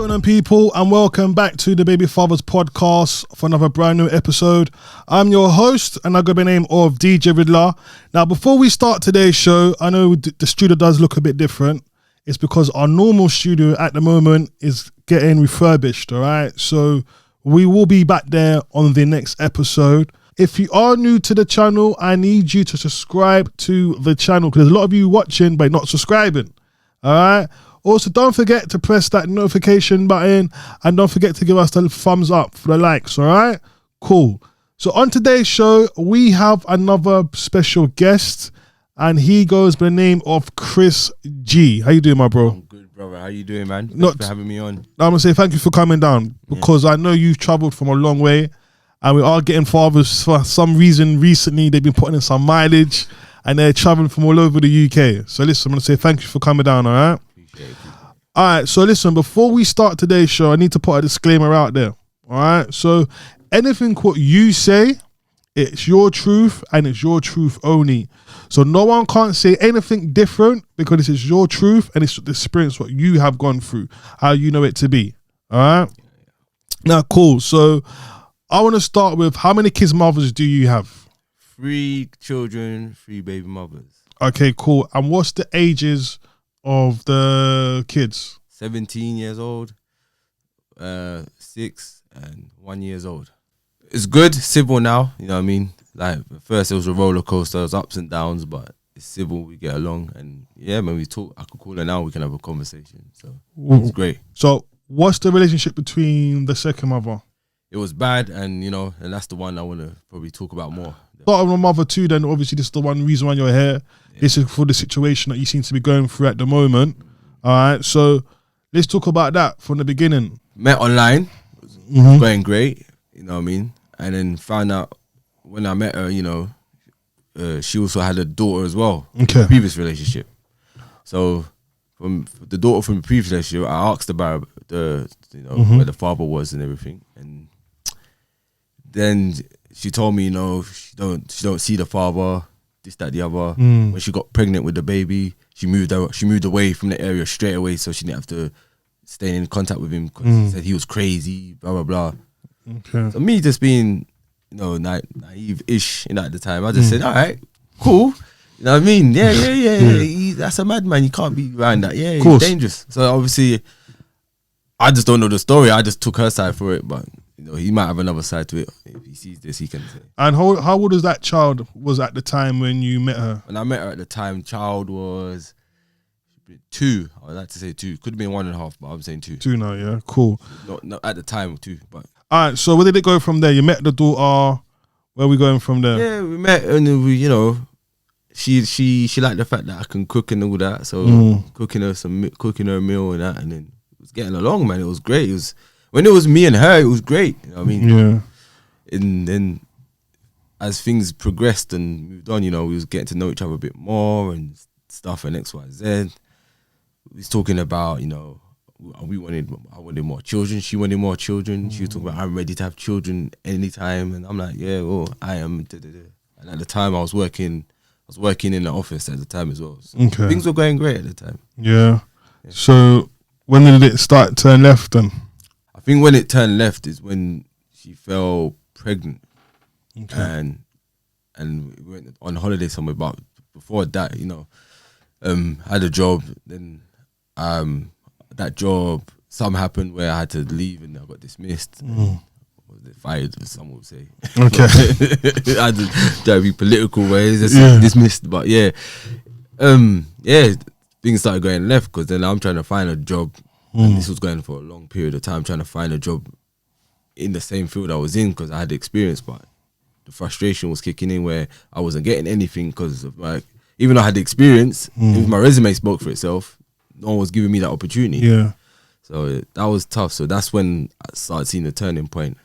going on, people, and welcome back to the Baby Fathers podcast for another brand new episode. I'm your host, and I go by the name of DJ Ridler. Now, before we start today's show, I know the studio does look a bit different. It's because our normal studio at the moment is getting refurbished, all right? So we will be back there on the next episode. If you are new to the channel, I need you to subscribe to the channel because there's a lot of you watching but not subscribing, all right? Also, don't forget to press that notification button and don't forget to give us the thumbs up for the likes, all right? Cool. So on today's show, we have another special guest and he goes by the name of Chris G. How you doing, my bro? I'm good, brother. How you doing, man? Thanks for having me on. I'm going to say thank you for coming down because I know you've traveled from a long way and we are getting fathers for some reason recently. They've been putting in some mileage and they're traveling from all over the UK. So listen, I'm going to say thank you for coming down, all right? All right, so listen, before we start today's show, I need to put a disclaimer out there, all right? So anything what you say, it's your truth and it's your truth only. So no one can't say anything different because this is your truth and it's the experience what you have gone through, how you know it to be, all right? Now, cool. So I want to start with how many kids' mothers do you have? 3 children, 3 baby mothers. Okay, cool. And what's the ages of the kids? 17 years old, 6 and 1 years old. It's good, civil now, you know what I mean? Like at first it was a roller coaster, it was ups and downs, but it's civil, we get along and yeah, when we talk, I could call her now, we can have a conversation. So it's great. So what's the relationship between the second mother? It was bad and you know, and that's the one I want to probably talk about more. Start with my mother too, then obviously this is the one reason why you're here. Yeah. This is for the situation that you seem to be going through at the moment. All right, so let's talk about that from the beginning. Met online, going great, you know what I mean? And then found out when I met her, you know, she also had a daughter as well. Okay. Previous relationship. So from the daughter from the previous relationship, I asked about the, you know, where the father was and everything. And then she told me, you know, she don't see the father, this, that, the other. When she got pregnant with the baby, she moved away from the area straight away, so she didn't have to stay in contact with him because he said he was crazy, blah blah blah. Okay. So me just being, you know, naive-ish, you know, at the time, I just said, all right, cool. You know what I mean? Yeah. That's a madman. You can't be around that. Yeah, he's dangerous. So obviously, I just don't know the story. I just took her side for it, but you know, he might have another side to it. If he sees this, he can say. And how old was that child was at the time when you met her? When I met her at the time, child was 2. I would like to say 2. Could have been 1.5, but I'm saying 2. 2 now, yeah. Cool. Not at the time, 2. But all right, so where did it go from there? You met the daughter. Where are we going from there? Yeah, we met and we, you know, she liked the fact that I can cook and all that. So cooking her a meal and that, and then it was getting along, man. It was great. It was when it was me and her, it was great. You know what I mean? Yeah. And then as things progressed and moved on, you know, we was getting to know each other a bit more and stuff and X, Y, Z. We was talking about, you know, I wanted more children. She wanted more children. She was talking about, I'm ready to have children anytime. And I'm like, yeah, well, I am. And at the time I was working in the office at the time as well. So things were going great at the time. Yeah. So when did it start to turn left then? I think when it turned left is when she fell pregnant. Okay. And we went on holiday somewhere. But before that, you know, had a job. Then that job, something happened where I had to leave and I got dismissed. Fired, as some would say. Okay. I had to try to be political ways, dismissed. But yeah, things started going left because then I'm trying to find a job. And this was going for a long period of time, trying to find a job in the same field I was in because I had the experience, but the frustration was kicking in where I wasn't getting anything because of even though I had the experience, if my resume spoke for itself, no one was giving me that opportunity. Yeah. So that was tough. So that's when I started seeing the turning point.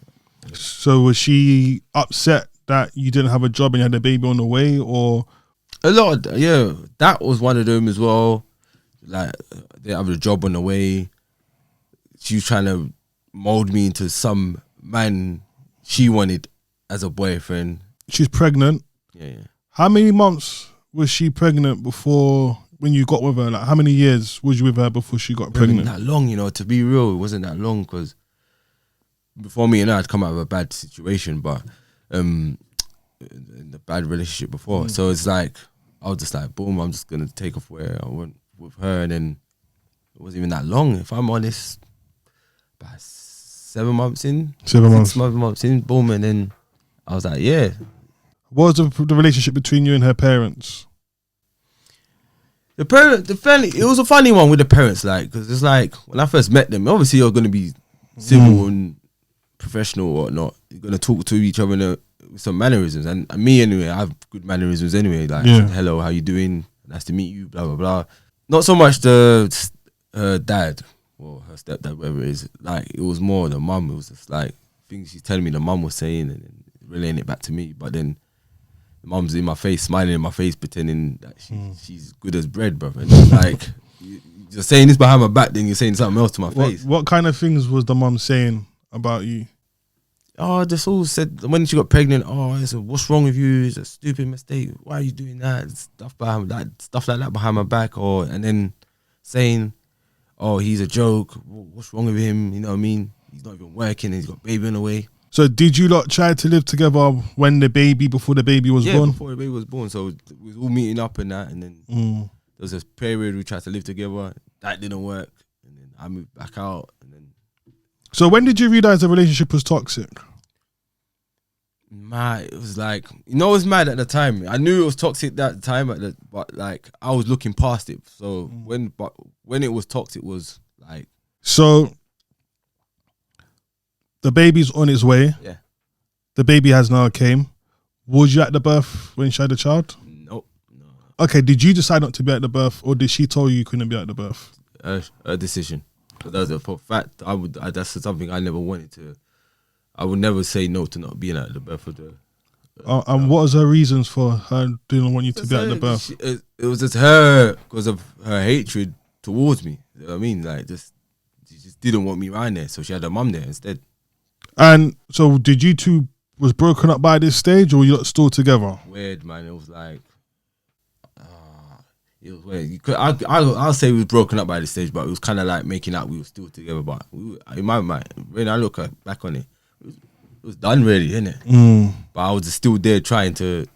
So was she upset that you didn't have a job and you had a baby on the way, or? A lot, yeah. That was one of them as well. Like, they have a job on the way. She was trying to mold me into some man she wanted as a boyfriend. She's pregnant. Yeah. How many months was she pregnant before when you got with her? Like, how many years was you with her before she got pregnant? That long, you know. To be real, it wasn't that long because before me and her, I'd come out of a bad situation, but in a bad relationship before. So it's like I was just like, boom, I'm just gonna take off where I went with her, and then it wasn't even that long. If I'm honest, about 7 months in, 6 months in, boom, and then I was like, yeah. What was the relationship between you and her parents? The family, it was a funny one with the parents, like, because it's like when I first met them, obviously you're going to be civil and professional or whatnot. You're going to talk to each other with some mannerisms, and me anyway, I have good mannerisms anyway. Like, hello, how you doing? Nice to meet you. Blah blah blah. Not so much her dad or her stepdad, whatever it is. Like, it was more the mum. It was just like things she's telling me the mum was saying and relaying it back to me, but then the mum's in my face, smiling in my face, pretending that she's good as bread, brother. And like, you're saying this behind my back, then you're saying something else to my face. What kind of things was the mum saying about you? Oh, just all said when she got pregnant. Oh, I said, what's wrong with you? It's a stupid mistake. Why are you doing that? Stuff like that behind my back, and then saying, oh, he's a joke. What's wrong with him? You know what I mean? He's not even working. He's got a baby on the way. So did you lot try to live together before the baby was born? Yeah, before the baby was born. So we was all meeting up and that, and then there was this period we tried to live together. That didn't work, and then I moved back out, and then. So when did you realize the relationship was toxic? It was like, it was mad at the time. I knew it was toxic that time, but like I was looking past it. So when it was toxic, it was like. So the baby's on its way. Yeah. The baby has now came. Was you at the birth when she had the child? Nope. No. Okay, did you decide not to be at the birth, or did she tell you couldn't be at the birth? A decision. But that was a fact. That's something I never wanted to. I would never say no to not being at the birth of the. And what was her reasons for her didn't want you to be at the birth? It was just her because of her hatred towards me. You know what I mean? Like, she just didn't want me around there, so she had her mum there instead. And so, did you two was broken up by this stage, or were you still together? Weird, man. It was like, it was weird. I'll say we was broken up by this stage, but it was kind of like making out we were still together. But in my mind, when I look back on it, it was done, really, innit? But I was still there trying to,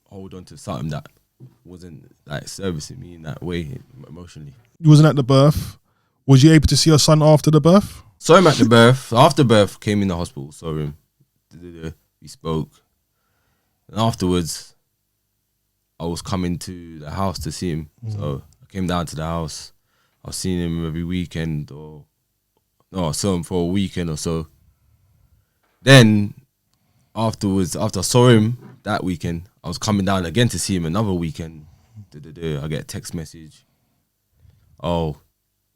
hold on to something that wasn't like servicing me in that way emotionally. You wasn't at the birth. Was you able to see your son after the birth? Saw him at the birth. After birth, came in the hospital, saw him. We spoke. And afterwards, I was coming to the house to see him. So I came down to the house. I was seeing him every weekend, I saw him for a weekend or so. Then, afterwards, after I saw him that weekend, I was coming down again to see him another weekend. I get a text message. Oh,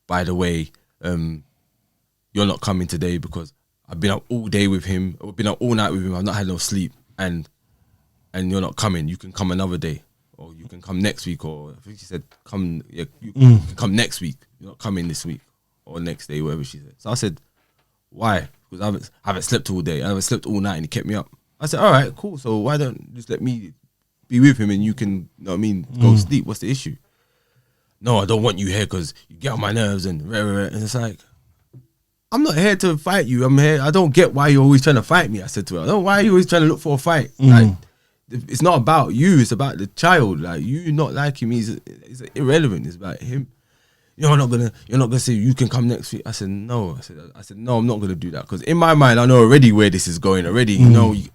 by the way, you're not coming today because I've been out all day with him. I've been out all night with him. I've not had no sleep, and you're not coming. You can come another day, or you can come next week, or I think she said come. Yeah, you can come next week. You're not coming this week or next day, whatever she said. So I said, why? Because I haven't slept all day. I haven't slept all night, and he kept me up. I said, all right, cool. So why don't you just let me be with him, and you can, you know what I mean, go sleep? What's the issue? No, I don't want you here because you get on my nerves and it's like, I'm not here to fight you. I'm here. I don't get why you're always trying to fight me. I said to her, I don't know why you're always trying to look for a fight. Like, it's not about you. It's about the child. Like, you not liking me is irrelevant. It's about him. You're not gonna say you can come next week. I said no. I said no. I'm not gonna do that because in my mind I know already where this is going already.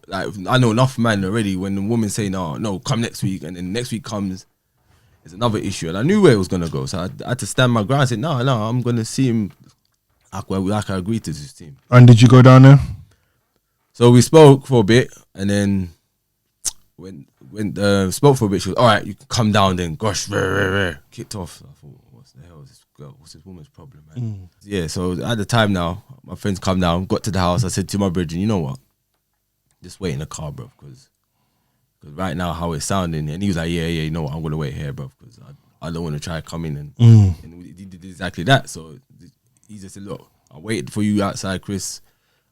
Like I know enough man already. When the woman say no, come next week, and then next week comes, it's another issue, and I knew where it was gonna go. So I had to stand my ground. I said no, I'm gonna see him. Like I agreed to this team. And did you go down there? So we spoke for a bit, and then when spoke for a bit, she was all right. You can come down. Then gosh, kicked off. I thought, what's the hell is this girl? What's this woman's problem, man? Yeah. So at the time now, my friends come down, got to the house. I said to my brethren, you know what? Just wait in the car, bro, because right now how it's sounding, and he was like, yeah, you know what? I'm gonna wait here, bro, because I don't want to try to come in and he did exactly that. So he just said, look, I waited for you outside, Chris.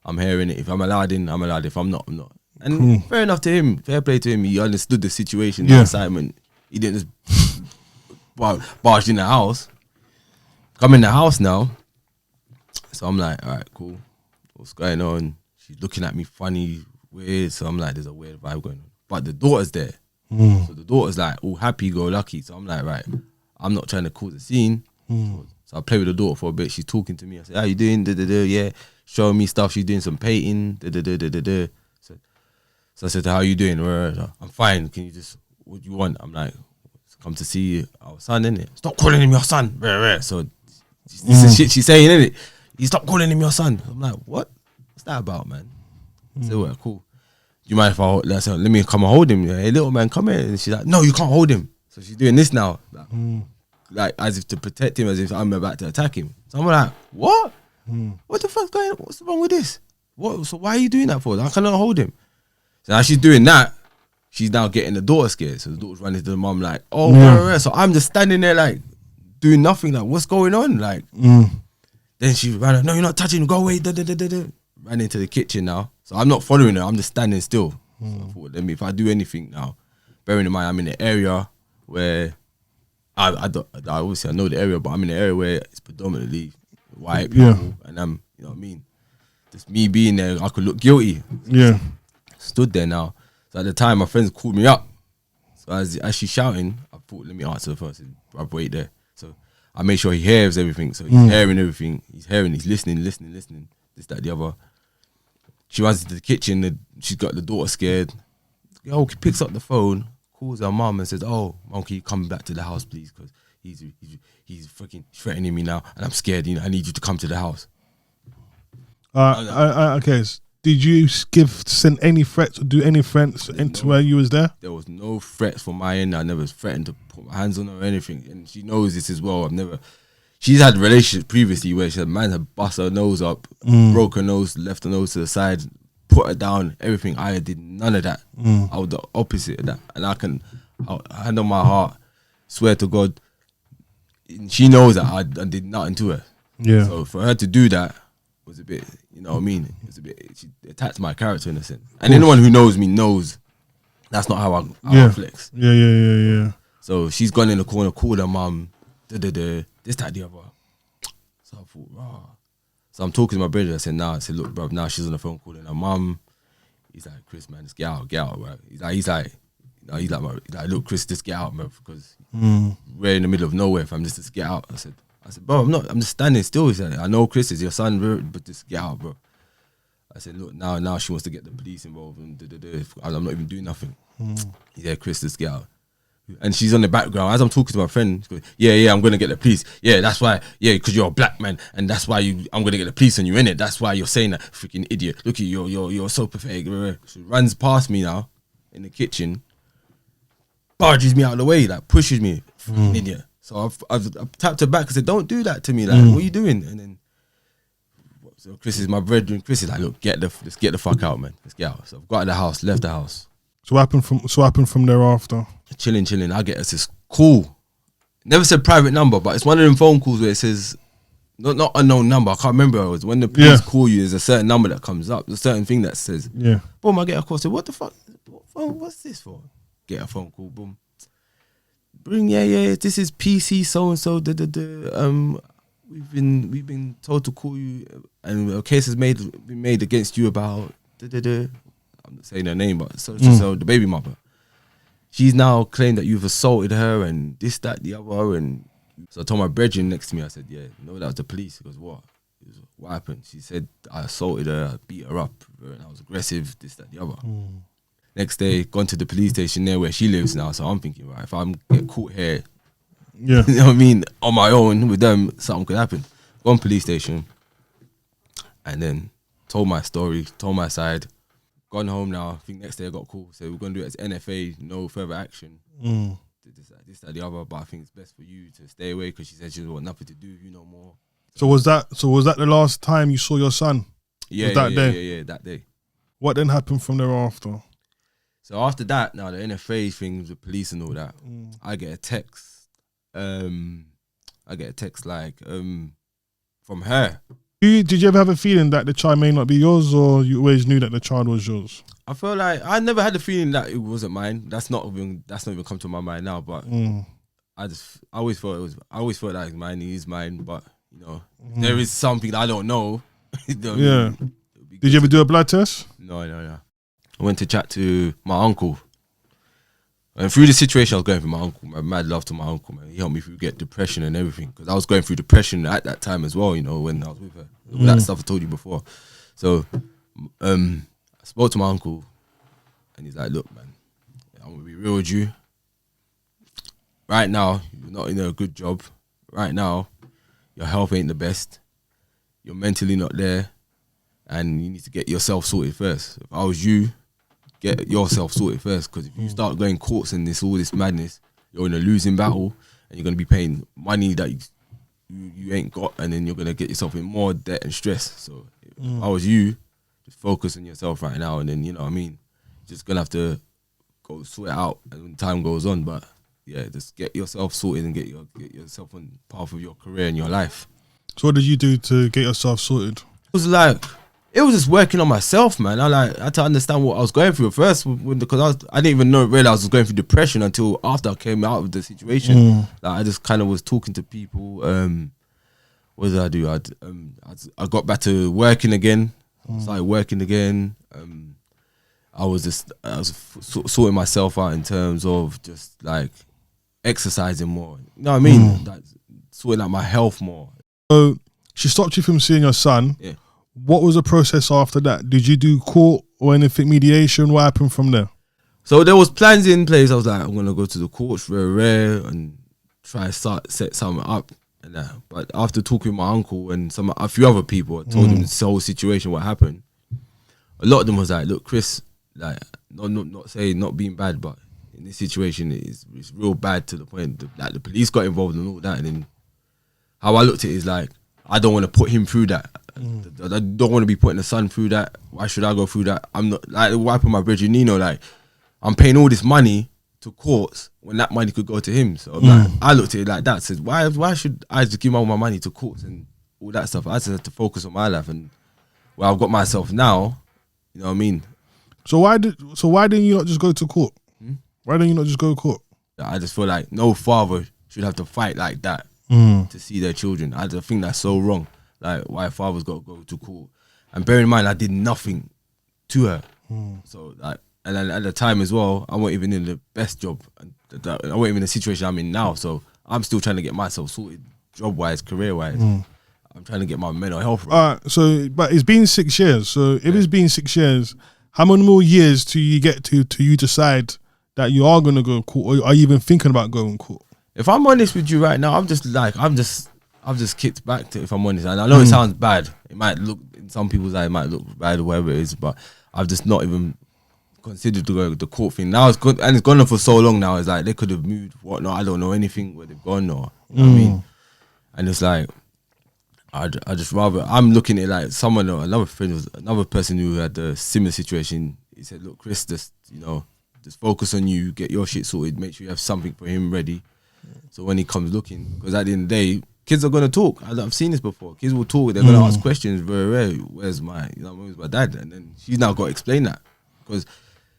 I'm hearing it. If I'm allowed in, I'm allowed. If I'm not, I'm not. And fair enough to him. Fair play to him. He understood the situation, the excitement. He didn't just barged in the house. Come in the house now. So I'm like, all right, cool. What's going on? She's looking at me funny, weird. So I'm like, there's a weird vibe going on. But the daughter's there. So the daughter's like all happy, go lucky. So I'm like, right, I'm not trying to cause a scene. So I play with the daughter for a bit. She's talking to me. I said, how you doing? Yeah. Showing me stuff. She's doing some painting. So I said, how you doing? I'm fine. Can you just, what do you want? I'm like, come to see our son, innit? Stop calling him your son. So this is shit she's saying, innit? You stop calling him your son. I'm like, what? What's that about, man? I said, well, cool. Do you mind if I said, let me come and hold him? Hey, little man, come here. And she's like, no, you can't hold him. So she's doing this now. Like as if to protect him, as if I'm about to attack him. So I'm like, what? What the fuck's going on? What's wrong with this? What? So why are you doing that for? I cannot hold him. So now she's doing that. She's now getting the daughter scared. So the daughter's running to the mom like, oh, so I'm just standing there like doing nothing. Like, what's going on? Like, then she ran up, no, you're not touching him. Go away. Ran into the kitchen now. So I'm not following her. I'm just standing still. So I thought, let me, if I do anything now, bearing in mind I'm in an area where I obviously I know the area, but I'm in an area where it's predominantly white people, and I'm, you know what I mean. Just me being there, I could look guilty. Stood there now. So at the time, my friends called me up. So as she's shouting, I thought, let me answer first. I wait there. So I made sure he hears everything. So he's hearing everything. He's hearing. He's listening. This, that, the other. She runs into the kitchen. She's got the daughter scared. Yo, picks up the phone, calls her mum and says, "Oh, mum, can you come back to the house, please? Because he's freaking threatening me now, and I'm scared. You know, I need you to come to the house." Okay. Did you send any threats or do any threats into where you was there? There was no threats from my end. I never threatened to put my hands on her or anything, and she knows this as well. She's had relationships previously where she had man had bust her nose up, broke her nose, left her nose to the side, put her down, everything. I did none of that. I was the opposite of that. And I hand on my heart, swear to God, she knows that I did nothing to her. Yeah. So for her to do that was a bit, you know what I mean? It was a bit, she attacked my character in a sense. And anyone who knows me knows that's not how I flex. Yeah. So she's gone in the corner, called her mum, this, that, the other. So I thought, rah. So I'm talking to my brother. I said, look, bro, now she's on the phone calling her mum. He's like, Chris, man, just get out, bro. He's like, look, Chris, just get out, bro, because we're in the middle of nowhere. If I'm just get out. I said, bro, I'm just standing still. He said, I know Chris is your son, bro, but just get out, bro. I said, look, now she wants to get the police involved, and I'm not even doing nothing. He said, Chris, just get out. And she's on the background as I'm talking to my friend. She goes, yeah, I'm gonna get the police. Yeah, that's why. Yeah, because you're a black man, and that's why I'm gonna get the police on you, innit? That's why you're saying that, freaking idiot. Look at you, you're so pathetic. She runs past me now in the kitchen, barges me out of the way, like pushes me, freaking idiot. So I've tapped her back and said, don't do that to me. Like, what are you doing? And then so Chris is my brethren. Chris is like, look, let's get the fuck out, man. Let's get out. So I've got out of the house, left the house. So what happened from thereafter? Chilling. I get this call. Never said private number, but it's one of them phone calls where it says not unknown number. I can't remember. It was when the police call you. There's a certain number that comes up. There's a certain thing that says. Yeah. Boom. I get a call. Say, what the fuck? What phone? What's this for? Get a phone call. Boom. Bring This is PC so and so. We've been told to call you, and a case has been made against you about. I'm not saying her name, but so the baby mother. She's now claimed that you've assaulted her and this, that, the other. And so I told my brethren next to me, I said, yeah, no, that was the police. He goes, what? He goes, what happened? She said, I assaulted her, I beat her up, and I was aggressive, this, that, the other. Next day, gone to the police station there where she lives now. So I'm thinking, right, if I'm get caught here, you know what I mean, on my own with them, something could happen. Gone police station, and then told my story, told my side. Gone home now. I think next day I got a call. So we're going to do it as NFA, no further action. This, that, the other. But I think it's best for you to stay away because she said she doesn't want nothing to do with you no more. So was that the last time you saw your son? Yeah, that day. What then happened from thereafter? So after that, now the NFA thing, the police and all that, I get a text. Like from her. Did you ever have a feeling that the child may not be yours, or you always knew that the child was yours? I feel like I never had the feeling that it wasn't mine. That's not even come to my mind now. But I always felt like it's mine. It is mine, but you know, if there is something that I don't know. You know what I mean? Did you ever do a blood test? No. I went to chat to my uncle. And through the situation I was going through, my uncle, my mad love to my uncle, man. He helped me through get depression and everything. Because I was going through depression at that time as well, you know, when I was with her. All that stuff I told you before. So I spoke to my uncle and he's like, look, man, I'm going to be real with you. Right now, you're not in a good job. Right now, your health ain't the best. You're mentally not there. And you need to get yourself sorted first. If I was you, get yourself sorted first, because if you start going courts and all this madness, you're in a losing battle and you're going to be paying money that you ain't got, and then you're going to get yourself in more debt and stress. So if I was you, just focus on yourself right now, and then, you know what I mean, just going to have to go sort it out as when time goes on. But yeah, just get yourself sorted and get yourself on the path of your career and your life. So what did you do to get yourself sorted? It was just working on myself, man. I had to understand what I was going through at first, because I didn't even realize I was going through depression until after I came out of the situation. Like, I just kind of was talking to people. What did I do? I got back to working again. Started working again. I was sorting myself out in terms of just like exercising more. You know what I mean? Like, sorting out my health more. So she stopped you from seeing your son. Yeah. What was the process after that? Did you do court or anything, mediation? What happened from there? So there was plans in place. I was like, I'm gonna go to the courts rare and try set something up and that. But after talking with my uncle and a few other people, I told them this whole situation, what happened. A lot of them was like, look, Chris, like, not saying not being bad, but in this situation it's real bad to the point that the police got involved and all that. And then how I looked at it is like, I don't want to put him through that. I don't want to be putting the son through that. Why should I go through that? I'm not like wiping my bridge. You know, like, I'm paying all this money to courts when that money could go to him. So like, I looked at it like that. Said, why should I just give all my money to courts and all that stuff? I just have to focus on my life and where I've got myself now. You know what I mean? So why didn't you not just go to court? Why didn't you not just go to court? I just feel like no father should have to fight like that to see their children. I just think that's so wrong. Like, why fathers got to go to court. And bear in mind, I did nothing to her. So, like, and then at the time as well, I wasn't even in the best job. I wasn't even in the situation I'm in now. So I'm still trying to get myself sorted, job-wise, career-wise. I'm trying to get my mental health right. But it's been 6 years. So if it's been 6 years, how many more years till you get to you decide that you are going to go to court, or are you even thinking about going to court? If I'm honest with you right now, I've just kicked back to, if I'm honest. And I know it sounds bad. It might look, in some people's eyes, it might look bad or whatever it is, but I've just not even considered to go to the court thing. Now it's good, and it's gone on for so long now. It's like they could have moved, whatnot. I don't know anything where they've gone, or, you know what I mean? And it's like, I just rather, I'm looking at it like someone, or another person who had a similar situation. He said, look, Chris, just focus on you, get your shit sorted, make sure you have something for him ready. So when he comes looking, because at the end of the day, kids are gonna talk. I've seen this before. Kids will talk. They're gonna ask questions. Very rare. Where's my dad? And then she's now got to explain that, because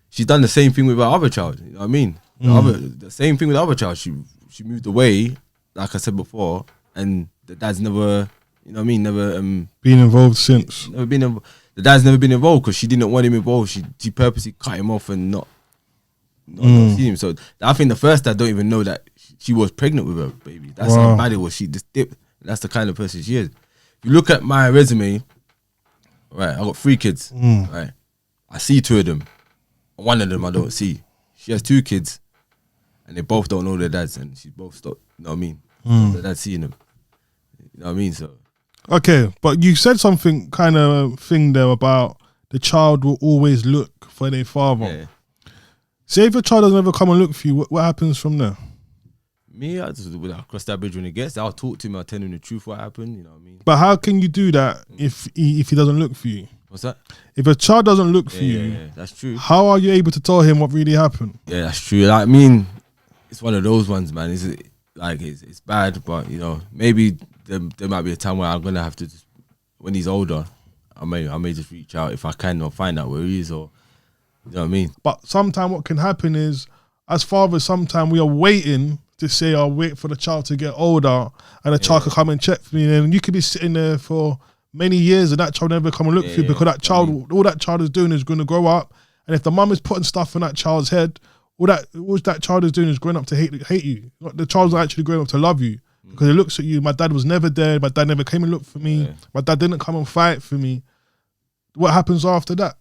she's done the same thing with her other child. You know what I mean? The same thing with the other child. She moved away, like I said before, and the dad's never, you know what I mean? Never been involved since. Never been. The dad's never been involved because she didn't want him involved. She purposely cut him off and not see him. So I think the first dad don't even know that she was pregnant with her baby. That's how bad it was. She just dipped. That's the kind of person she is. If you look at my resume, right, I got 3 kids, right? I see 2 of them. One of them I don't see. She has 2 kids, and they both don't know their dads, and she both stopped. You know what I mean? Their dad's seeing them. You know what I mean? So. Okay, but you said something kind of thing there about the child will always look for their father. Yeah. Say if a child doesn't ever come and look for you, what happens from there? Me, I cross that bridge when it gets. I'll talk to him. I'll tell him the truth, what happened. You know what I mean? But how can you do that if he doesn't look for you? What's that? If a child doesn't look for you, that's true. How are you able to tell him what really happened? Yeah, that's true. Like, I mean, it's one of those ones, man. It's bad, but you know, maybe there might be a time where I'm gonna have to, when he's older, I may just reach out if I can, or find out where he is, or you know what I mean. But sometimes what can happen is, as fathers, sometimes we are waiting to say I'll wait for the child to get older and the child could come and check for me, and you could be sitting there for many years and that child never come and look for you because that child, all that child is doing is going to grow up, and if the mum is putting stuff in that child's head, all that child is doing is growing up to hate you. The child's actually growing up to love you because it looks at you. My dad was never there. My dad never came and looked for me. My dad didn't come and fight for me. What happens after that?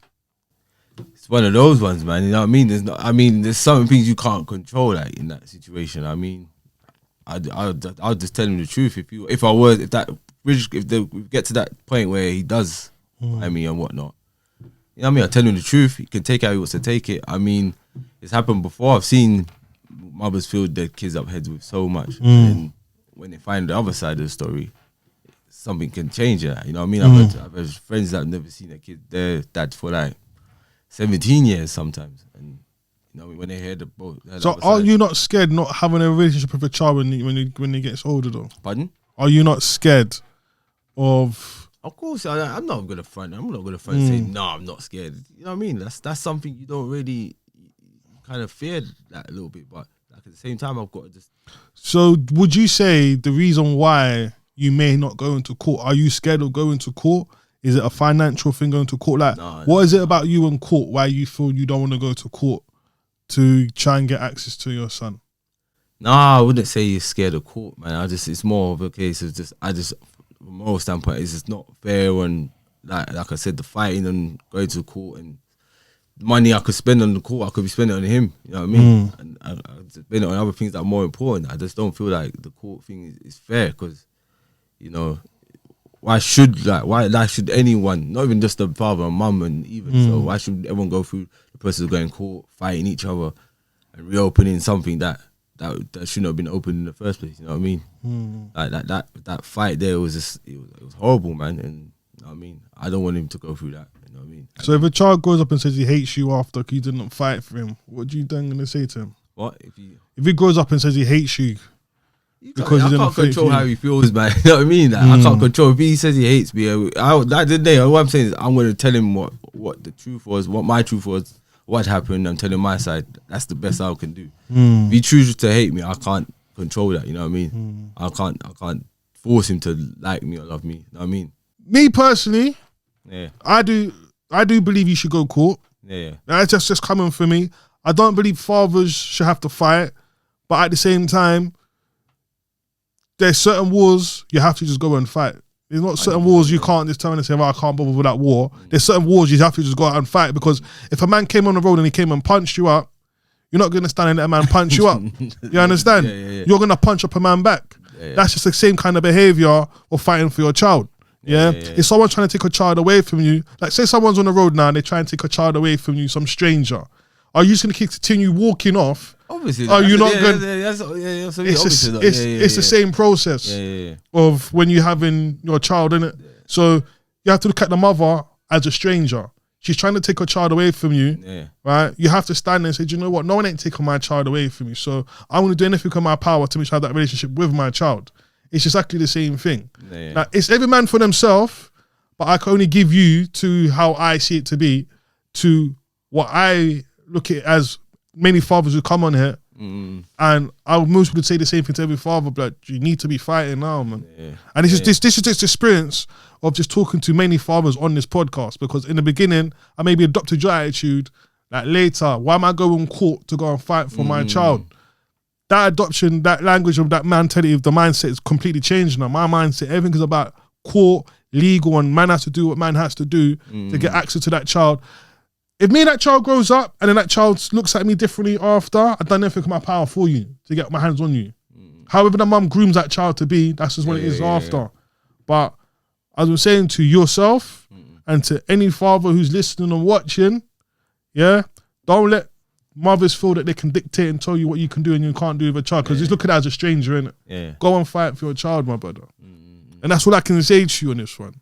It's one of those ones, man. You know what I mean? There's certain things you can't control, like in that situation. I mean, I'll just tell him the truth. If we get to that point where he does, I mean, and whatnot. You know what I mean? I tell him the truth. He can take it how he wants to take it. I mean, it's happened before. I've seen mothers fill their kids up heads with so much, and when they find the other side of the story, something can change it. You know what I mean? I've had friends that have never seen their dad for like 17 years sometimes, and you know when they hear the both. So are you not scared not having a relationship with a child when he gets older though? Pardon? Are you not scared of? Of course, I'm not gonna front. I'm not gonna front and say no. I'm not scared. You know what I mean? That's something you don't really kind of fear that a little bit, but like at the same time, I've got to just. So would you say the reason why you may not go into court? Are you scared of going to court? Is it a financial thing going to court? Like, what is it about you in court why you feel you don't want to go to court to try and get access to your son? Nah, I wouldn't say you're scared of court, man. It's more of a case of from a moral standpoint, it's just not fair. And like I said, the fighting and going to court and the money I could spend on the court, I could be spending on him. You know what I mean? And I spend it on other things that are more important. I just don't feel like the court thing is fair because, you know. Why should anyone, not even just the father and mum, and even so, why should everyone go through the process of going to court, fighting each other, and reopening something that shouldn't have been opened in the first place? You know what I mean? Like that fight there was just it was horrible, man. And you know what I mean, I don't want him to go through that. You know what I mean? So if a child goes up and says he hates you after you didn't fight for him, what do you then gonna say to him? What if he grows up and says he hates you? Because I can't control how he feels, man. You know what I mean? Like, I can't control if he says he hates me. That day, what I'm saying is I'm going to tell him what the truth was, what my truth was, what happened. I'm telling my side. That's the best I can do. If he chooses to hate me, I can't control that. You know what I mean? I can't force him to like me or love me. You know what I mean? Me personally, I do believe you should go court. Yeah. That's just coming for me. I don't believe fathers should have to fight, but at the same time, there's certain wars you have to just go and fight. There's not certain wars you can't just tell me and say, well, I can't bother with that war. There's certain wars you have to just go out and fight, because if a man came on the road and he came and punched you up, you're not going to stand and let a man punch you up. You understand? You're going to punch up a man back. That's just the same kind of behavior of fighting for your child. If someone's trying to take a child away from you, like say someone's on the road now and they try and take a child away from you, some stranger, are you just going to continue walking off? Obviously. Oh, you're not going. It's the same process of when you're having your child, innit? So you have to look at the mother as a stranger. She's trying to take her child away from you, right? You have to stand there and say, do you know what? No one ain't taking my child away from me. So I'm going to do anything in my power to make sure I have that relationship with my child. It's exactly the same thing. Now, it's every man for themselves, but I can only give you to how I see it to be, to what I look at as many fathers who come on here, and most would say the same thing to every father, but you need to be fighting now, man. And this is just experience of just talking to many fathers on this podcast, because in the beginning, I maybe adopted your attitude, like later, why am I going to court to go and fight for my child? That adoption, that language of that mentality, the mindset is completely changed now. My mindset, everything is about court, legal, and man has to do what man has to do to get access to that child. If me and that child grows up and then that child looks at me differently after, I've done everything in my power for you to get my hands on you. However the mum grooms that child to be, that's just what it is after. But as I'm saying to yourself and to any father who's listening and watching, don't let mothers feel that they can dictate and tell you what you can do and you can't do with a child, because just look at it as a stranger, innit? Go and fight for your child, my brother. And that's what I can say to you on this one.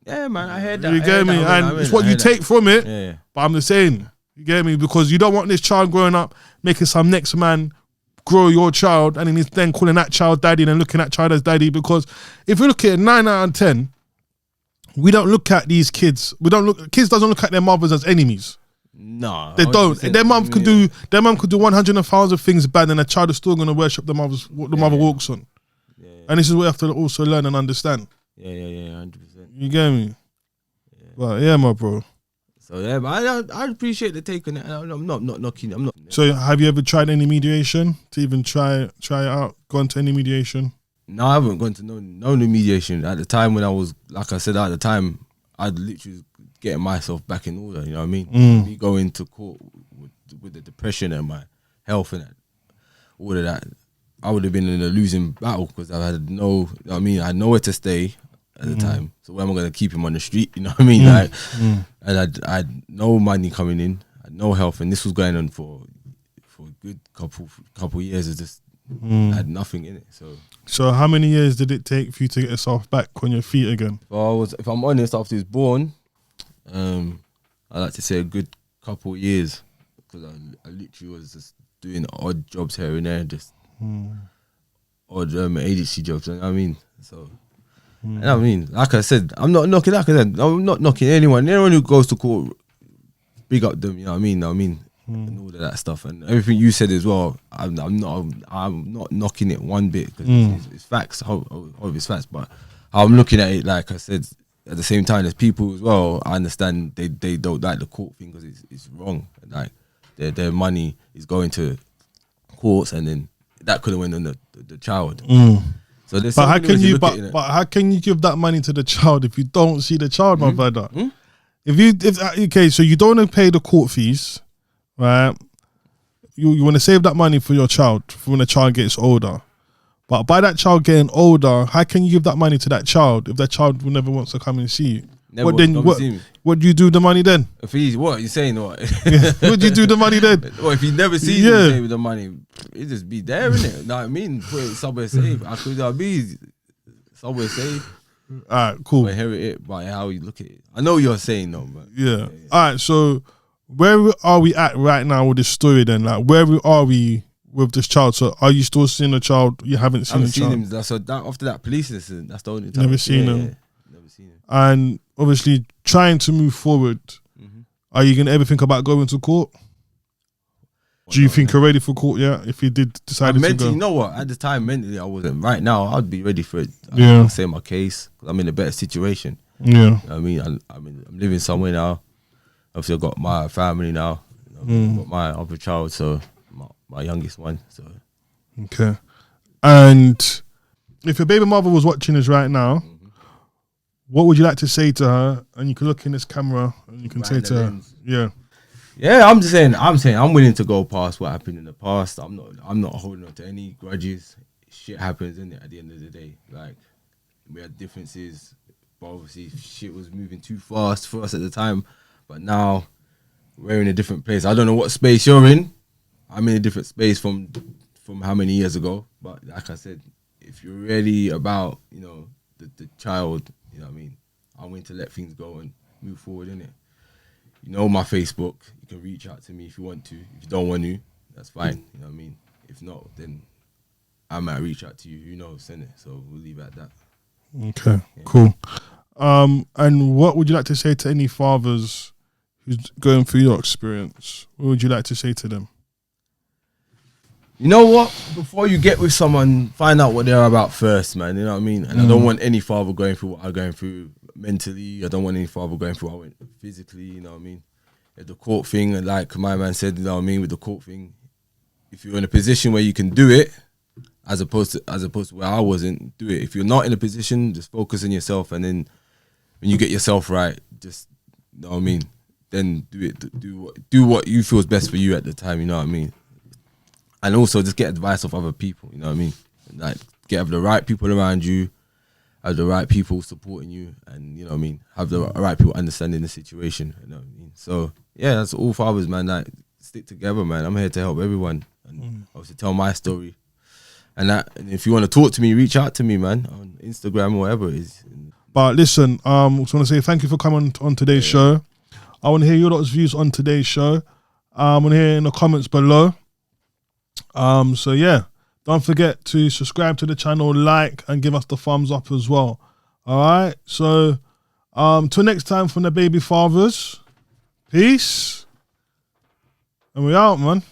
Yeah, man, I heard that. You get me? And it's what you take from it, but I'm just saying, you get me? Because you don't want this child growing up making some next man grow your child and then calling that child daddy and then looking at child as daddy. Because if we look at it, 9 out of 10, we don't look at these kids. Kids doesn't look at their mothers as enemies. No, They don't. 100%. Their mum could do. Their mum could do 100,000 things bad, and a child is still going to worship the mother's what the mother walks on. Yeah. And this is what you have to also learn and understand. Yeah, 100%. You get me? Yeah. But yeah, my bro. So yeah, but I appreciate the take on it. I'm not knocking. I'm not. So have you ever tried any mediation? To even try it out? Gone to any mediation? No, I haven't gone to no mediation. At the time when I was, like I said, at the time, I'd literally getting myself back in order. You know what I mean? Me going to court with the depression and my health and all of that, I would have been in a losing battle because I had no. You know what I mean, I had nowhere to stay at the time. So where am I going to keep him on the street? You know what I mean? Like, and I had no money coming in, I had no health, and this was going on for a good couple years. It just had nothing in it. So how many years did it take for you to get yourself back on your feet again? Well, if I'm honest, after he was born, I like to say a good couple of years because I literally was just doing odd jobs here and there, just odd agency jobs. You know what I mean? So. You know what I mean? Like I said, I'm not knocking. Like I said, I'm not knocking anyone. Anyone who goes to court, big up them. You know what I mean? And all of that stuff, and everything you said as well. I'm not knocking it one bit because it's facts. All of it's facts, but how I'm looking at it, like I said, at the same time, there's people as well. I understand they don't like the court thing because it's wrong. Like their money is going to courts, and then that could have went on the child. So but how can you? But how can you give that money to the child if you don't see the child, my brother? Okay, so you don't want to pay the court fees, right? You want to save that money for your child for when the child gets older. But by that child getting older, how can you give that money to that child if that child will never wants to come and see you? What do you do with the money then? If he's what you saying, what? What do you do with the money then? Well, if he never sees you with the money, it just be there, innit? Know what I mean? Put it somewhere safe. I could be somewhere safe. Alright, cool. Inherit it by how you look at it. I know what you're saying though, but yeah. Alright, so where are we at right now with this story then? Like, where are we with this child? So are you still seeing the child? You haven't seen the child? Him. So after that police incident, that's the only time. Never seen him. Yeah. Never seen him. And obviously trying to move forward, are you going to ever think about going to court? Do you think you're ready for court yet? If you did decide to go? You know what? At the time, mentally, I wasn't. Right now, I'd be ready for it. Yeah. Say my case. I'm in a better situation. Yeah. You know what I mean? I'm living somewhere now. Obviously, I've got my family now. I've got my other child, so my youngest one. So. Okay. And if your baby mother was watching this right now, what would you like to say to her? And you can look in this camera and you can say to her, yeah, I'm saying I'm willing to go past what happened in the past. I'm not holding on to any grudges. Shit happens, isn't it? At the end of the day, like we had differences, but obviously shit was moving too fast for us at the time. But now we're in a different place. I don't know what space you're in. I'm in a different space from how many years ago. But like I said, if you're really about the child. You know what I mean? I'm willing to let things go and move forward, innit? You know my Facebook. You can reach out to me if you want to. If you don't want to, that's fine. You know what I mean? If not, then I might reach out to you. You know, send it. So we'll leave it at that. Okay, cool. And what would you like to say to any fathers who's going through your experience? What would you like to say to them? You know what? Before you get with someone, find out what they're about first, man. You know what I mean? And I don't want any father going through what I'm going through mentally. I don't want any father going through what I went physically. You know what I mean? The court thing, like my man said, you know what I mean? With the court thing, if you're in a position where you can do it, as opposed to where I wasn't, do it. If you're not in a position, just focus on yourself, and then when you get yourself right, just, you know what I mean? Then do it. Do what you feel is best for you at the time. You know what I mean? And also just get advice of other people, you know what I mean? Like get the right people around you, have the right people supporting you, and you know what I mean, have the right people understanding the situation, you know what I mean? So yeah, that's all fathers, man. Like stick together, man. I'm here to help everyone and obviously tell my story. And if you want to talk to me, reach out to me, man, on Instagram or whatever it is. But listen, I just want to say thank you for coming on today's show. I want to hear your lot's views on today's show. I want to hear in the comments below. So yeah, don't forget to subscribe to the channel, like, and give us the thumbs up as well. All right. So, till next time from the Baby Fathers. Peace. And we out, man.